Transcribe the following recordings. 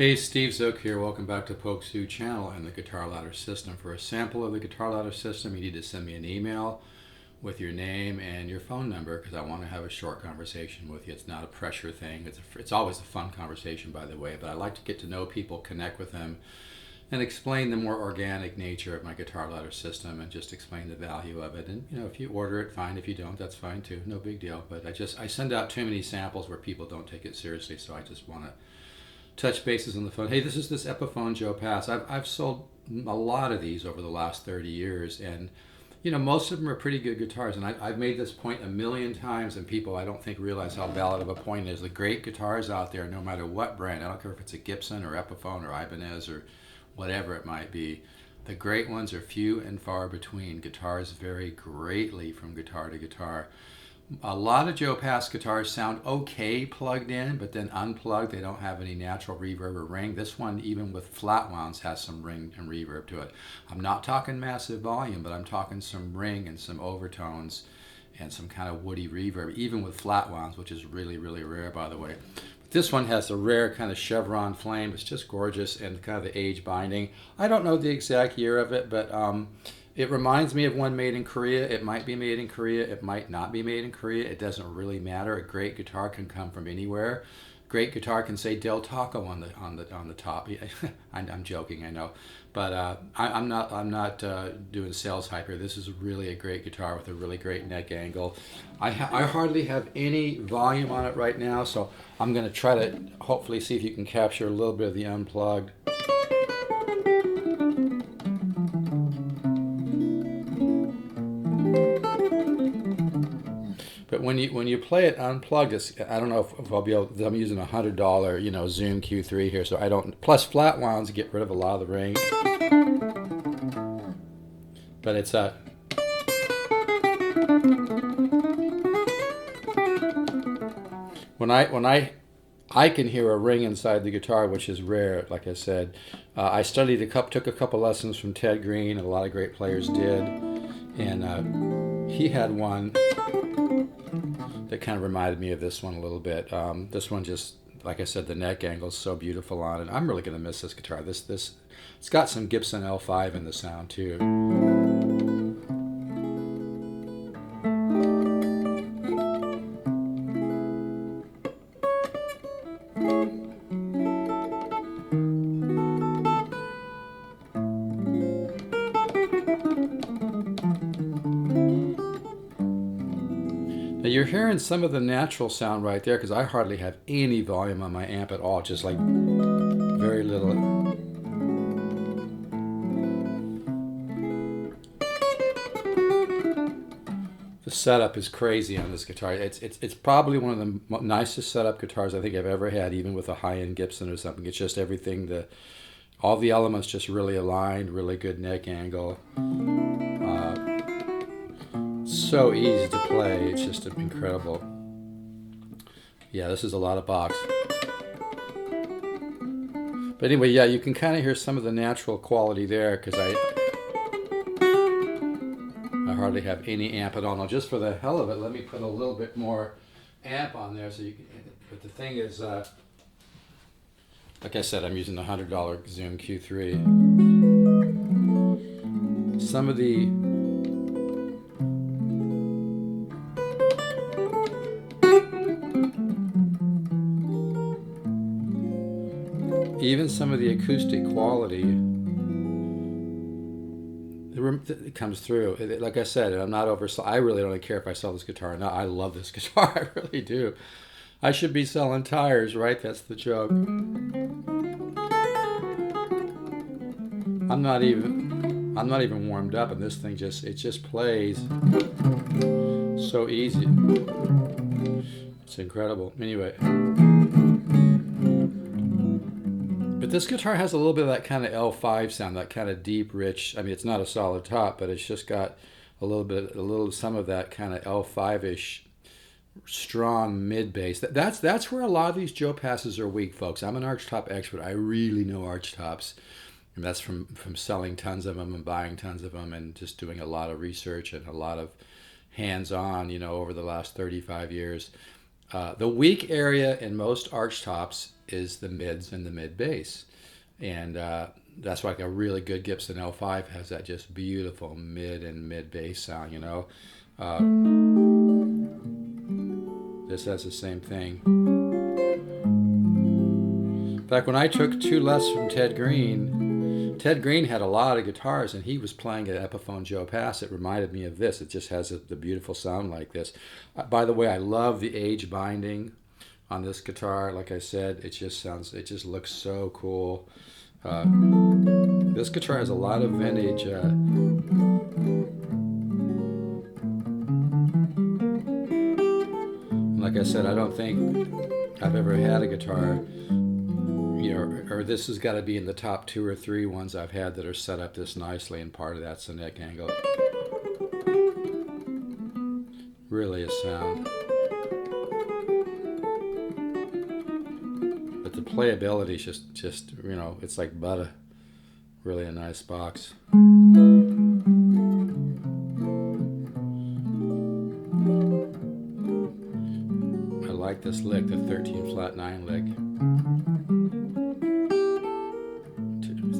Hey, Steve Zook here. Welcome back to polkzoo channel and the guitar ladder system. For a sample of the guitar ladder system, you need to send me an email with your name and your phone number because I want to have a short conversation with you. It's not a pressure thing. It's always a fun conversation, by the way, but I like to get to know people, connect with them, and explain the more organic nature of my guitar ladder system and just explain the value of it. And if you order it, fine. If you don't, that's fine too. No big deal. But I send out too many samples where people don't take it seriously, so I just want to touch bases on the phone. Hey, this is this Epiphone Joe Pass. I've sold a lot of these over the last 30 years, and most of them are pretty good guitars. And I've made this point a million times, and people I don't think realize how valid of a point it is. The great guitars out there, no matter what brand, I don't care if it's a Gibson or Epiphone or Ibanez or whatever it might be, the great ones are few and far between. Guitars vary greatly from guitar to guitar. A lot of Joe Pass guitars sound okay plugged in, but then unplugged, they don't have any natural reverb or ring. This one, even with flat wounds, has some ring and reverb to it. I'm not talking massive volume, but I'm talking some ring and some overtones and some kind of woody reverb, even with flat wounds, which is really, really rare, by the way. But this one has a rare kind of chevron flame. It's just gorgeous, and kind of the age binding. I don't know the exact year of it, but it reminds me of one made in Korea. It might be made in Korea. It might not be made in Korea. It doesn't really matter. A great guitar can come from anywhere. Great guitar can say Del Taco on the top. I'm joking, I know, but I'm not doing sales hype here. This is really a great guitar with a really great neck angle. I hardly have any volume on it right now, so I'm going to try to hopefully see if you can capture a little bit of the unplugged. But when you play it unplugged, I don't know if I'll be able. I'm using a $100 Zoom Q3 here, so I don't. Plus flat wounds get rid of a lot of the ring. But it's a. When I can hear a ring inside the guitar, which is rare. Like I said, I took a couple lessons from Ted Green, and a lot of great players did, and he had one that kind of reminded me of this one a little bit. This one just, like I said, the neck angle is so beautiful on it. I'm really going to miss this guitar. It's got some Gibson L5 in the sound too. Now you're hearing some of the natural sound right there because I hardly have any volume on my amp at all, just like very little. The setup is crazy on this guitar. It's probably one of the nicest setup guitars I think I've ever had, even with a high-end Gibson or something. It's just everything, all the elements just really aligned, really good neck angle. So easy to play. It's just incredible. Yeah, this is a lot of box. But anyway, yeah, you can kind of hear some of the natural quality there because I hardly have any amp at all. Now, just for the hell of it, let me put a little bit more amp on there so you can. But the thing is, like I said, I'm using the $100 Zoom Q3. Some of the even some of the acoustic quality, it comes through. Like I said, I'm not I really don't care if I sell this guitar or not. I love this guitar. I really do. I should be selling tires, right? That's the joke. I'm not even warmed up, and this thing just plays so easy. It's incredible. Anyway. But this guitar has a little bit of that kind of L5 sound, that kind of deep, rich. I mean, it's not a solid top, but it's just got some of that kind of L5-ish, strong mid bass. That's where a lot of these Joe Passes are weak, folks. I'm an arch top expert. I really know arch tops, and that's from selling tons of them and buying tons of them and just doing a lot of research and a lot of hands-on, over the last 35 years. The weak area in most arch tops is the mids and the mid bass. And that's why like a really good Gibson L5 has that just beautiful mid and mid bass sound, you know. This has the same thing. In fact, when I took 2 lessons from Ted Green had a lot of guitars, and he was playing an Epiphone Joe Pass. It reminded me of this. It just has the beautiful sound like this. By the way, I love the age binding on this guitar. Like I said, it just looks so cool. This guitar has a lot of vintage. Like I said, I don't think I've ever had a guitar, you know, or this has got to be in the top 2 or 3 ones I've had that are set up this nicely, and part of that's the neck angle. Really a sound. But the playability is just you know, it's like butter. Really a nice box. I like this lick, the 13 flat 9 lick.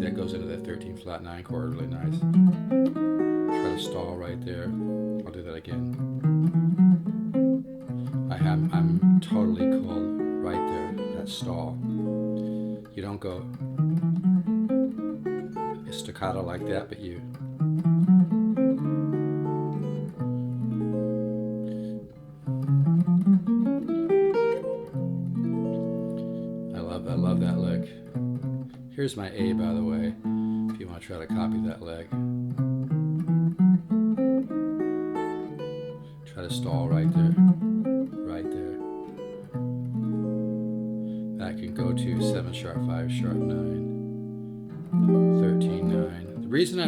That goes into that 13 flat 9 chord really nice. Try to stall right there. I'll do that again. I'm totally cool right there, that stall. You don't go staccato like that, but you. I love that lick. Here's my A, by the way, if you want to try to copy that lick. Try to stall right there. Right there. That can go to 7 sharp 5 sharp 9, 13 9. The reason I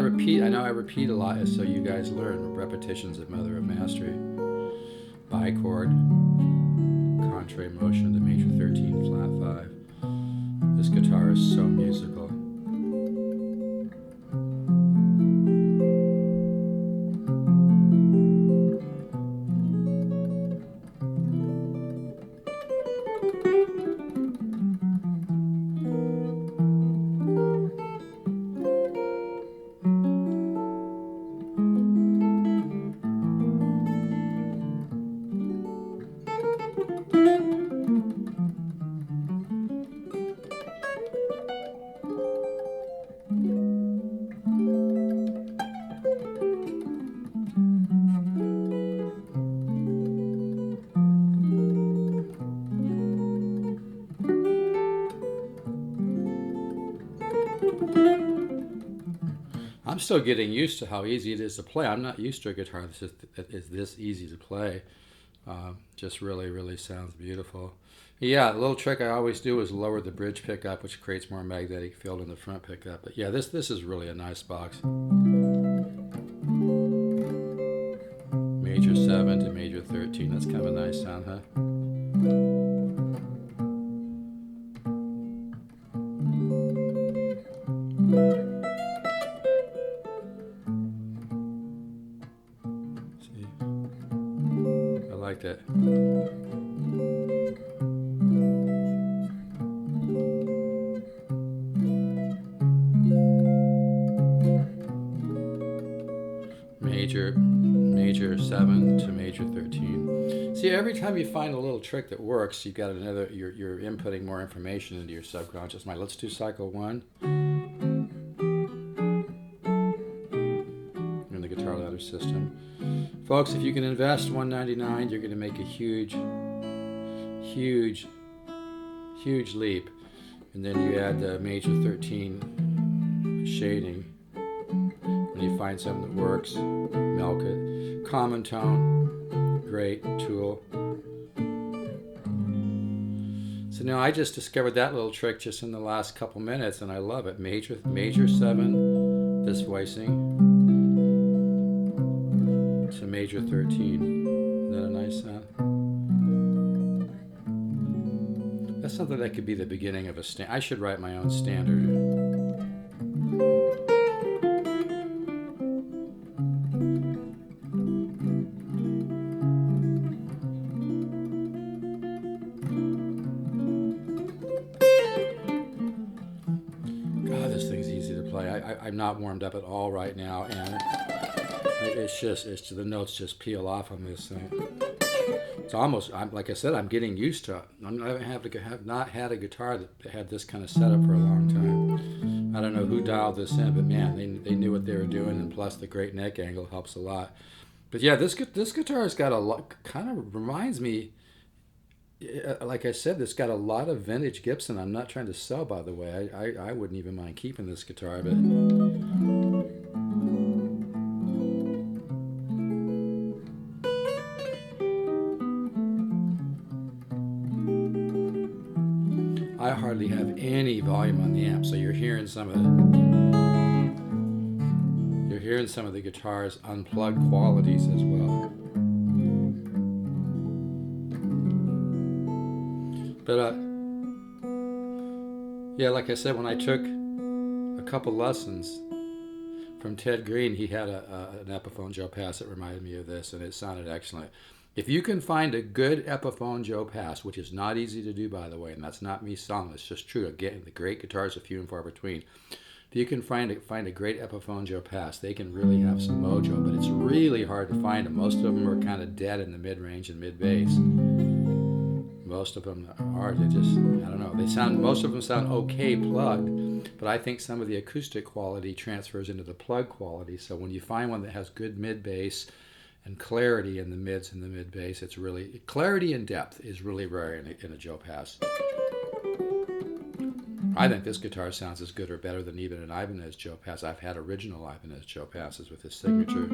know I repeat a lot, is so you guys learn. Repetition's the mother of mastery. Bichord, contrary motion, the major 13 flat 5. This guitar is so musical. I'm still getting used to how easy it is to play. I'm not used to a guitar that is this easy to play. Just really sounds beautiful. Yeah, a little trick I always do is lower the bridge pickup, which creates more magnetic field in the front pickup. But yeah, this is really a nice box. Major 7 to major 13. That's kind of a nice sound, huh? I like that. Major 7 to major 13. See, every time you find a little trick that works, you've got another. You're inputting more information into your subconscious mind. Let's do cycle 1 in the guitar ladder system. Folks, if you can invest $199, you're going to make a huge leap. And then you add the major 13 shading. When you find something that works, milk it. Common tone, great tool. So now I just discovered that little trick just in the last couple minutes, and I love it. Major 7, this voicing, to major 13. Isn't that a nice sound? That's something that could be the beginning of a I should write my own standard. this thing's easy to play. I'm not warmed up at all right now, and the notes just peel off on this thing. It's almost, like I said, I'm getting used to it. I have not had a guitar that had this kind of setup for a long time. I don't know who dialed this in, but man, they knew what they were doing, and plus the great neck angle helps a lot. But yeah, this guitar's got a lot, kind of reminds me, like I said, it's got a lot of vintage Gibson. I'm not trying to sell, by the way. I wouldn't even mind keeping this guitar, but I hardly have any volume on the amp, so you're hearing some of the guitar's unplugged qualities as well. But yeah, like I said, when I took a couple lessons from Ted Green, he had an Epiphone Joe Pass that reminded me of this, and it sounded excellent. If you can find a good Epiphone Joe Pass, which is not easy to do, by the way, and that's not me selling, it's just true. Again, the great guitars are few and far between. If you can find a great Epiphone Joe Pass, they can really have some mojo, but it's really hard to find them. Most of them are kind of dead in the mid-range and mid-bass. Most of them are, they just, I don't know, most of them sound okay plugged, but I think some of the acoustic quality transfers into the plug quality, so when you find one that has good mid-bass and clarity in the mids and the mid-bass, it's really, clarity and depth is really rare in a Joe Pass. I think this guitar sounds as good or better than even an Ibanez Joe Pass. I've had original Ibanez Joe Passes with his signature.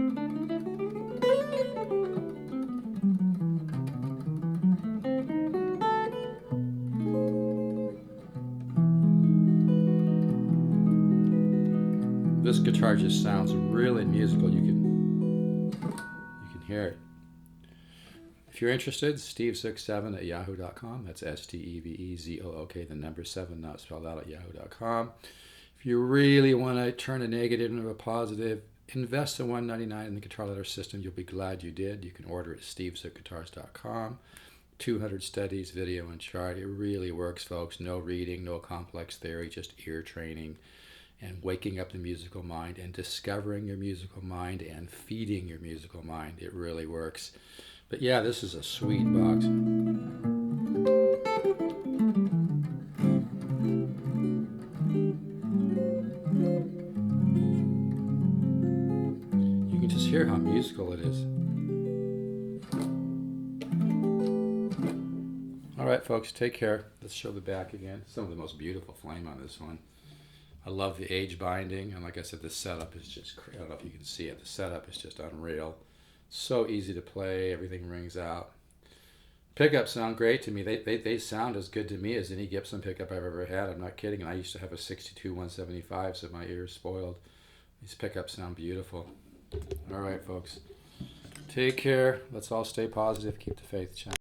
This guitar just sounds really musical. You can hear it. If you're interested, steve67@yahoo.com. That's STEVEZOOK, the number 7, not spelled out, at yahoo.com. If you really want to turn a negative into a positive, invest the $199 in the Guitar Ladder System. You'll be glad you did. You can order it at stevesguitars.com. 200 studies, video, and chart. It really works, folks. No reading, no complex theory, just ear training and waking up the musical mind and discovering your musical mind and feeding your musical mind. It really works. But yeah, this is a sweet box. You can just hear how musical it is. All right, folks, take care. Let's show the back again. Some of the most beautiful flame on this one. I love the age binding, and like I said, the setup is just, I don't know if you can see it, the setup is just unreal. So easy to play, everything rings out. Pickups sound great to me. They sound as good to me as any Gibson pickup I've ever had. I'm not kidding, and I used to have a 62 175, so my ear's spoiled. These pickups sound beautiful. All right, folks, take care. Let's all stay positive, keep the faith, channel.